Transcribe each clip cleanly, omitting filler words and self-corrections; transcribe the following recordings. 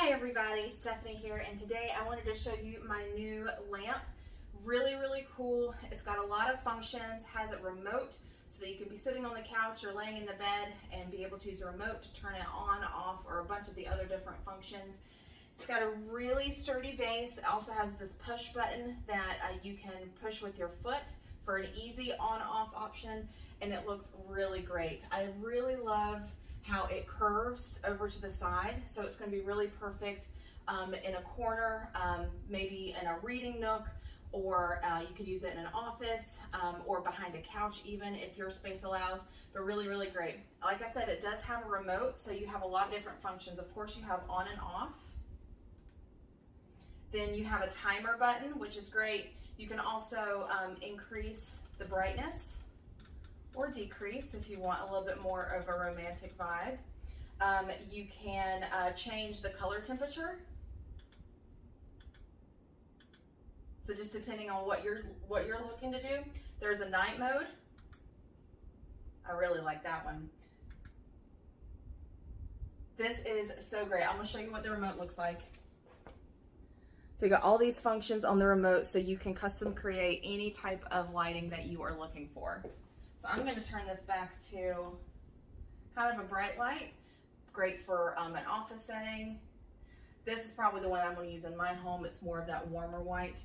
Hi everybody, Stephanie here, and today I wanted to show you my new lamp. Really cool. It's got a lot of functions, has a remote so that you can be sitting on the couch or laying in the bed and be able to use a remote to turn it on, off, or a bunch of the other different functions. It's got a really sturdy base. It also has this push button that you can push with your foot for an easy on-off option, and it looks really great. I really love how it curves over to the side, so it's going to be really perfect in a corner, maybe in a reading nook, or you could use it in an office or behind a couch even if your space allows, but really great. Like I said, it does have a remote, so you have a lot of different functions. Of course, you have on and off. Then you have a timer button, which is great. You can also increase the brightness or decrease if you want a little bit more of a romantic vibe. You can change the color temperature. So just depending on what you're looking to do. There's a night mode. I really like that one. This is so great. I'm gonna show you what the remote looks like. So you got all these functions on the remote, so you can custom create any type of lighting that you are looking for. So I'm going to turn this back to kind of a bright light, great for an office setting. This is probably the one I'm going to use in my home. It's more of that warmer white,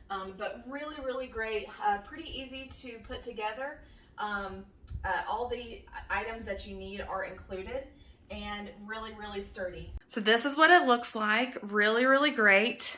but really great, pretty easy to put together. All the items that you need are included, and really sturdy. So this is what it looks like. Really great.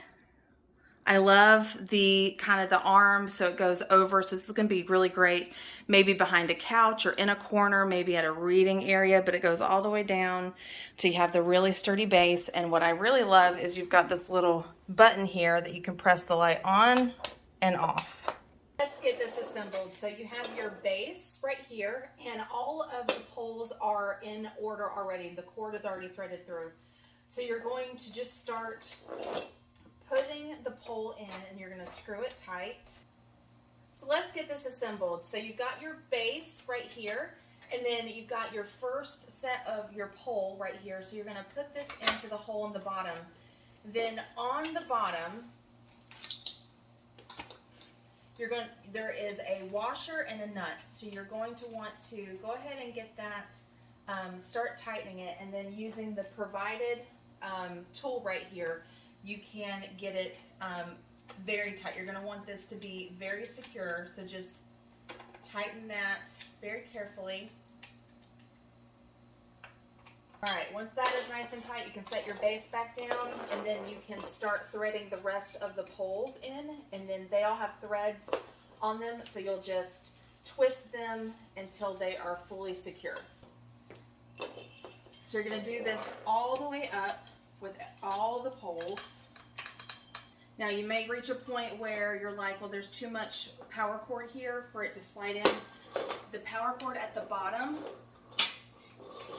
I love the kind of the arm, so it goes over. So this is going to be really great, maybe behind a couch or in a corner, maybe at a reading area, but it goes all the way down to you have the really sturdy base. And what I really love is you've got this little button here that you can press the light on and off. Let's get this assembled. So you have your base right here, and all of the poles are in order already. The cord is already threaded through. So you're going to just start putting the pole in, and you're going to screw it tight. So let's get this assembled. So you've got your base right here, and then you've got your first set of your pole right here. So you're going to put this into the hole in the bottom. Then on the bottom, there is a washer and a nut. So you're going to want to go ahead and get that, start tightening it, and then using the provided tool right here, you can get it very tight. You're going to want this to be very secure, so just tighten that very carefully. Alright, once that is nice and tight, you can set your base back down, and then you can start threading the rest of the poles in, and then they all have threads on them, so you'll just twist them until they are fully secure. So you're going to do this all the way up with all the poles. Now you may reach a point where you're like, well, there's too much power cord here for it to slide in. The power cord at the bottom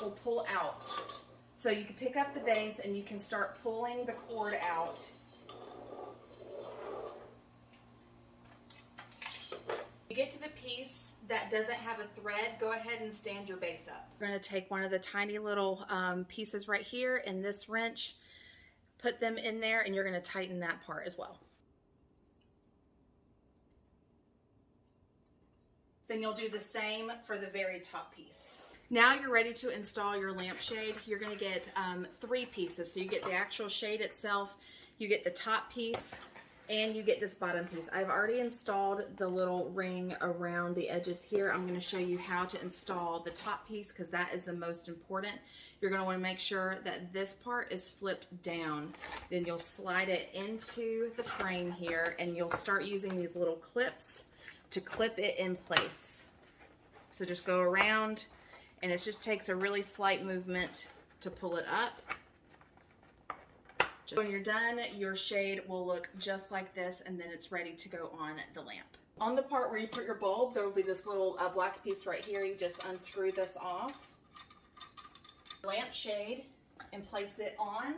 will pull out. So you can pick up the base and you can start pulling the cord out. You get to the piece that doesn't have a thread, go ahead and stand your base up. We're going to take one of the tiny little pieces right here in this wrench, put them in there, and you're going to tighten that part as well. Then you'll do the same for the very top piece. Now you're ready to install your lampshade. You're going to get 3 pieces. So you get the actual shade itself, you get the top piece, and you get this bottom piece. I've already installed the little ring around the edges here. I'm going to show you how to install the top piece because that is the most important. You're going to want to make sure that this part is flipped down. Then you'll slide it into the frame here, and you'll start using these little clips to clip it in place. So just go around, and it just takes a really slight movement to pull it up. When you're done, your shade will look just like this, and then it's ready to go on the lamp. On the part where you put your bulb, there will be this little black piece right here. You just unscrew this off. Lampshade, and place it on.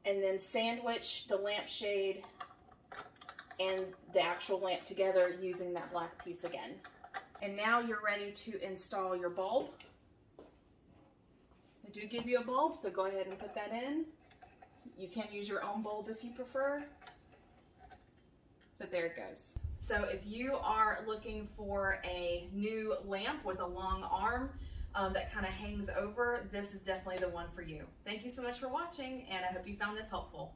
And then sandwich the lampshade and the actual lamp together using that black piece again. And now you're ready to install your bulb. do give you a bulb, so go ahead and put that in. You can use your own bulb if you prefer, but there it goes. So if you are looking for a new lamp with a long arm that kind of hangs over, this is definitely the one for you. Thank you so much for watching, and I hope you found this helpful.